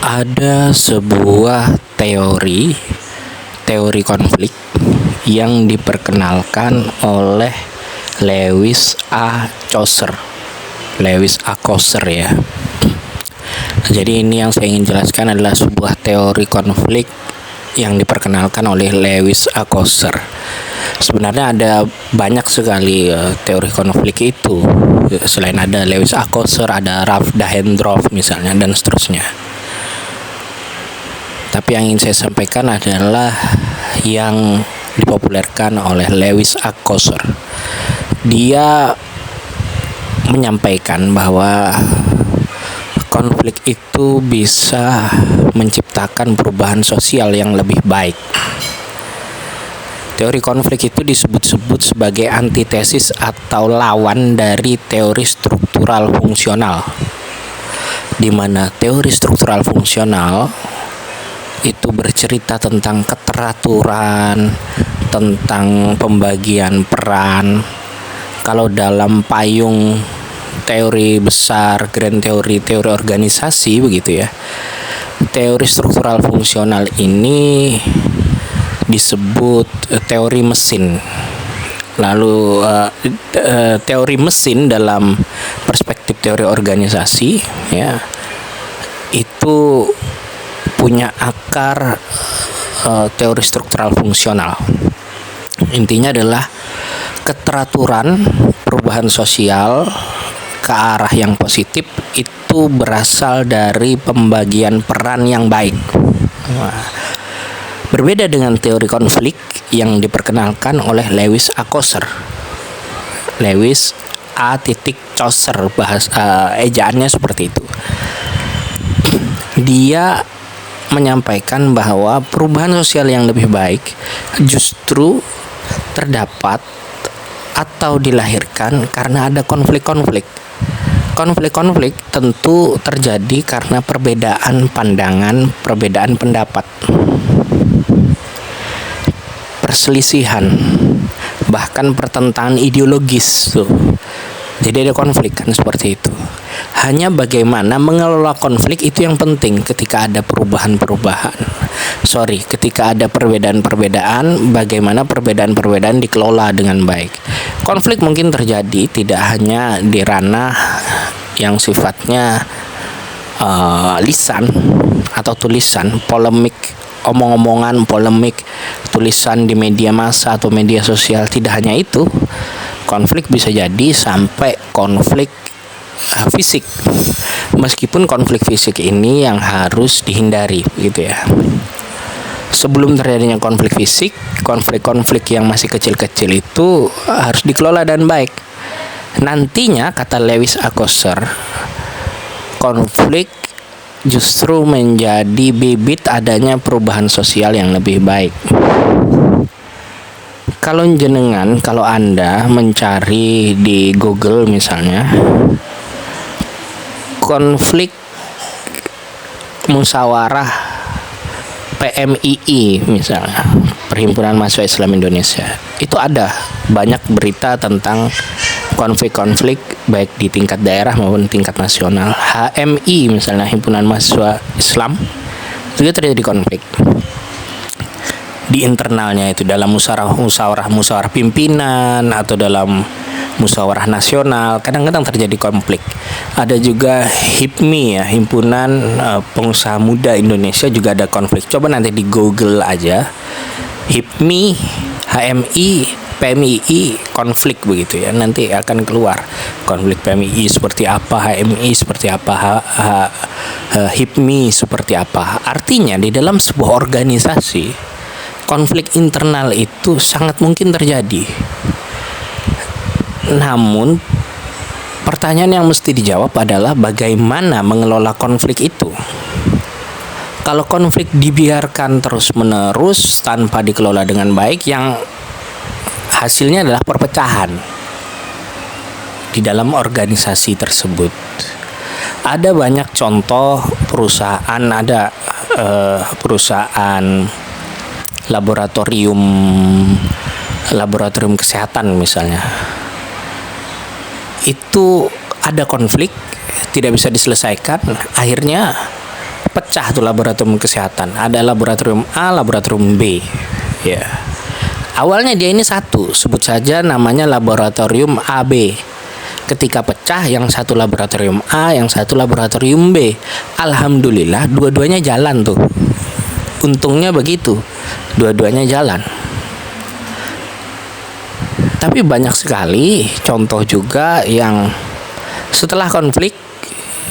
Ada sebuah teori konflik yang diperkenalkan oleh Lewis A. Chaucer. Lewis A. Chaucer ya. Jadi ini yang saya ingin jelaskan adalah sebuah teori konflik yang diperkenalkan oleh Lewis A. Chaucer. Sebenarnya ada banyak sekali teori konflik itu. Selain ada Lewis A. Chaucer, ada Ralph Dahrendorf misalnya, dan seterusnya. Tapi yang ingin saya sampaikan adalah yang dipopulerkan oleh Lewis A. Chaucer. Dia menyampaikan bahwa konflik itu bisa menciptakan perubahan sosial yang lebih baik. Teori konflik itu disebut-sebut sebagai antitesis atau lawan dari teori struktural fungsional, di mana teori struktural fungsional itu bercerita tentang keteraturan, tentang pembagian peran. Kalau dalam payung teori besar, grand teori organisasi begitu ya, teori struktural fungsional ini disebut teori mesin. Lalu teori mesin dalam perspektif teori organisasi ya, itu punya akar teori struktural fungsional. Intinya adalah keteraturan perubahan sosial ke arah yang positif itu berasal dari pembagian peran yang baik. Berbeda dengan teori konflik yang diperkenalkan oleh Lewis A. Chaucer. Lewis A. Chaucer, ejaannya seperti itu. Dia menyampaikan bahwa perubahan sosial yang lebih baik justru terdapat atau dilahirkan karena ada konflik-konflik. Konflik-konflik tentu terjadi karena perbedaan pandangan, perbedaan pendapat, perselisihan, bahkan pertentangan ideologis tuh. Jadi ada konflik kan seperti itu. Hanya bagaimana mengelola konflik itu yang penting ketika ada ketika ada perbedaan-perbedaan, bagaimana perbedaan-perbedaan dikelola dengan baik. Konflik mungkin terjadi tidak hanya di ranah yang sifatnya lisan atau tulisan, polemik, omong-omongan, polemik, tulisan di media massa atau media sosial. Tidak hanya itu, konflik bisa jadi sampai konflik fisik. Meskipun konflik fisik ini yang harus dihindari gitu ya. Sebelum terjadinya konflik fisik, konflik-konflik yang masih kecil-kecil itu harus dikelola dan baik. Nantinya, kata Lewis A. Chaucer, konflik justru menjadi bibit adanya perubahan sosial yang lebih baik. Kalau Anda mencari di Google misalnya, konflik musyawarah PMII misalnya, Perhimpunan Mahasiswa Islam Indonesia, itu ada banyak berita tentang konflik-konflik baik di tingkat daerah maupun tingkat nasional. HMI misalnya, Himpunan Mahasiswa Islam, juga terjadi konflik di internalnya, itu dalam musyawarah pimpinan atau dalam musyawarah nasional, kadang-kadang terjadi konflik. Ada juga HIPMI ya, Himpunan Pengusaha Muda Indonesia, juga ada konflik. Coba nanti di Google aja HIPMI, HMI, PMII, konflik begitu ya, nanti akan keluar konflik PMII seperti apa, HMI seperti apa, HIPMI seperti apa. Artinya di dalam sebuah organisasi, konflik internal itu sangat mungkin terjadi. Namun pertanyaan yang mesti dijawab adalah bagaimana mengelola konflik itu. Kalau konflik dibiarkan terus-menerus tanpa dikelola dengan baik, yang hasilnya adalah perpecahan di dalam organisasi tersebut. Ada banyak contoh perusahaan, ada perusahaan laboratorium kesehatan misalnya, itu ada konflik, tidak bisa diselesaikan, akhirnya pecah tuh laboratorium kesehatan. Ada laboratorium A, laboratorium B. Ya. Awalnya dia ini satu, sebut saja namanya laboratorium AB. Ketika pecah, yang satu laboratorium A, yang satu laboratorium B. Alhamdulillah, dua-duanya jalan tuh. Untungnya begitu, dua-duanya jalan. Tapi banyak sekali contoh juga yang setelah konflik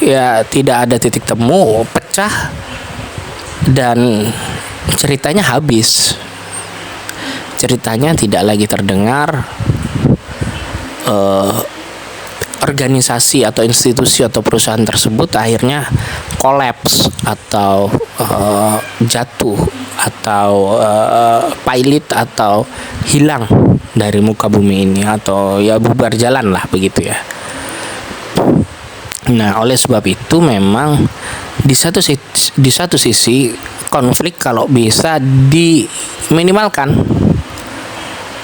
ya tidak ada titik temu, pecah, dan ceritanya habis. Ceritanya tidak lagi terdengar. Organisasi atau institusi atau perusahaan tersebut akhirnya kolaps atau jatuh atau pilot atau hilang dari muka bumi ini, atau ya bubar jalan lah begitu ya. Nah, oleh sebab itu memang di satu sisi konflik kalau bisa diminimalkan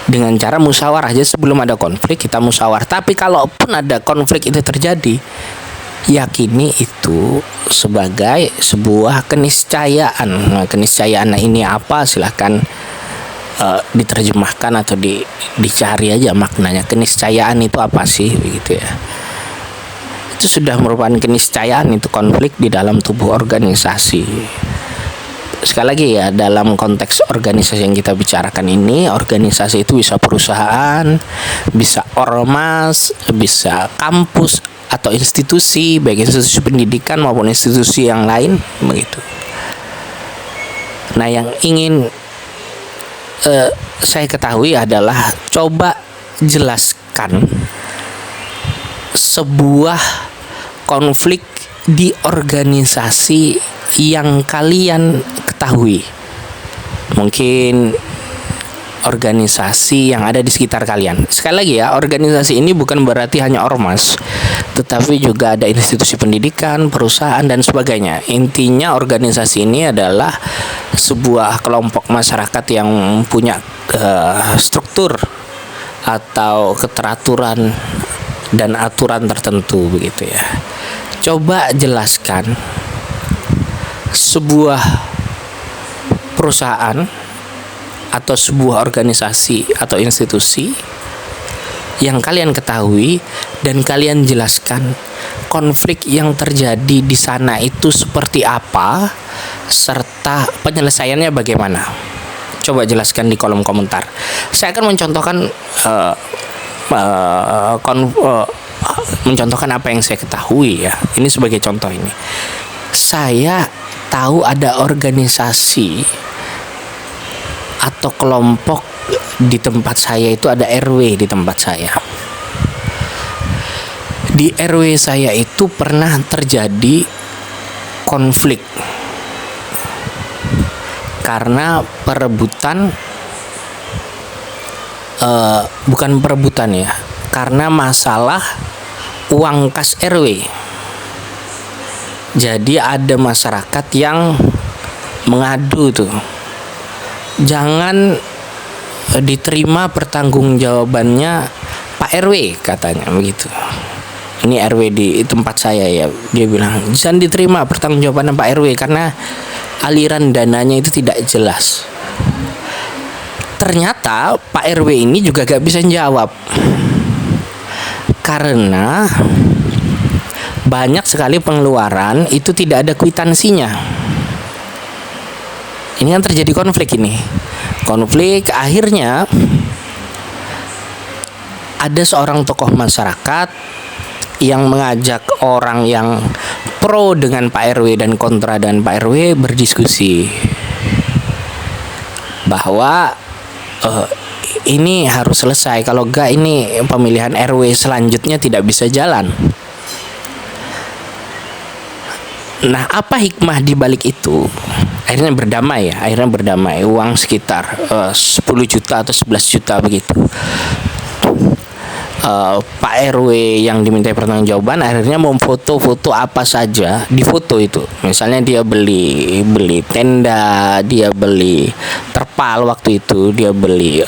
dengan cara musyawarah aja. Sebelum ada konflik kita musyawarah. Tapi kalaupun ada konflik itu terjadi, yakini itu sebagai sebuah keniscayaan. Nah, keniscayaan ini apa? Silahkan diterjemahkan atau dicari aja maknanya. Keniscayaan itu apa sih, begitu ya. Itu sudah merupakan keniscayaan, itu konflik di dalam tubuh organisasi. Sekali lagi ya, dalam konteks organisasi yang kita bicarakan ini, organisasi itu bisa perusahaan, bisa ormas, bisa kampus atau institusi, baik institusi pendidikan maupun institusi yang lain, begitu. Nah, yang ingin saya ketahui adalah coba jelaskan sebuah konflik di organisasi yang kalian ketahui. Mungkin organisasi yang ada di sekitar kalian. Sekali lagi ya, organisasi ini bukan berarti hanya ormas, tetapi juga ada institusi pendidikan, perusahaan, dan sebagainya. Intinya organisasi ini adalah sebuah kelompok masyarakat yang punya struktur atau keteraturan dan aturan tertentu, begitu ya. Coba jelaskan sebuah perusahaan atau sebuah organisasi atau institusi yang kalian ketahui, dan kalian jelaskan konflik yang terjadi di sana itu seperti apa serta penyelesaiannya bagaimana. Coba jelaskan di kolom komentar. Saya akan mencontohkan apa yang saya ketahui ya. Ini sebagai contoh ini. Saya tahu ada organisasi atau kelompok di tempat saya, itu ada RW di tempat saya. Di RW saya itu pernah terjadi konflik karena perebutan, bukan perebutan ya, karena masalah uang kas RW. Jadi ada masyarakat yang mengadu tuh, jangan diterima pertanggungjawabannya Pak RW, katanya begitu. Ini RW di tempat saya ya, dia bilang jangan diterima pertanggungjawaban Pak RW karena aliran dananya itu tidak jelas. Ternyata Pak RW ini juga gak bisa jawab karena banyak sekali pengeluaran itu tidak ada kwitansinya. Ini kan terjadi konflik ini. Konflik akhirnya ada seorang tokoh masyarakat yang mengajak orang yang pro dengan Pak RW dan kontra dengan Pak RW berdiskusi bahwa ini harus selesai, kalau enggak ini pemilihan RW selanjutnya tidak bisa jalan. Nah, apa hikmah di balik itu? Akhirnya berdamai, uang sekitar 10 juta atau 11 juta begitu. Pak RW yang dimintai pertanggungjawaban akhirnya memfoto-foto apa saja di foto itu. Misalnya dia beli tenda, dia beli terpal waktu itu, dia beli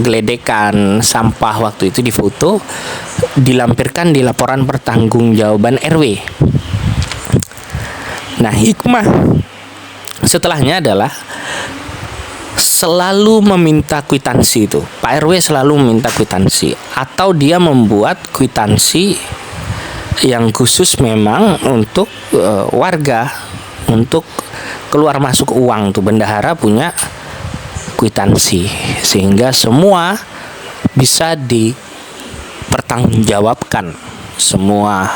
geledekan sampah waktu itu, di foto, dilampirkan di laporan pertanggungjawaban RW. Nah, hikmah setelahnya adalah selalu meminta kwitansi itu. Pak RW selalu meminta kwitansi, atau dia membuat kwitansi yang khusus memang untuk warga, untuk keluar masuk uang tuh. Bendahara punya kwitansi sehingga semua bisa dipertanggungjawabkan, semua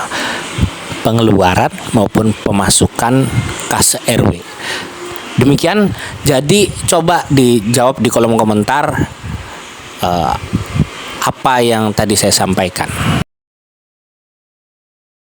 pengeluaran maupun pemasukan kas RW. Demikian, jadi coba dijawab di kolom komentar apa yang tadi saya sampaikan.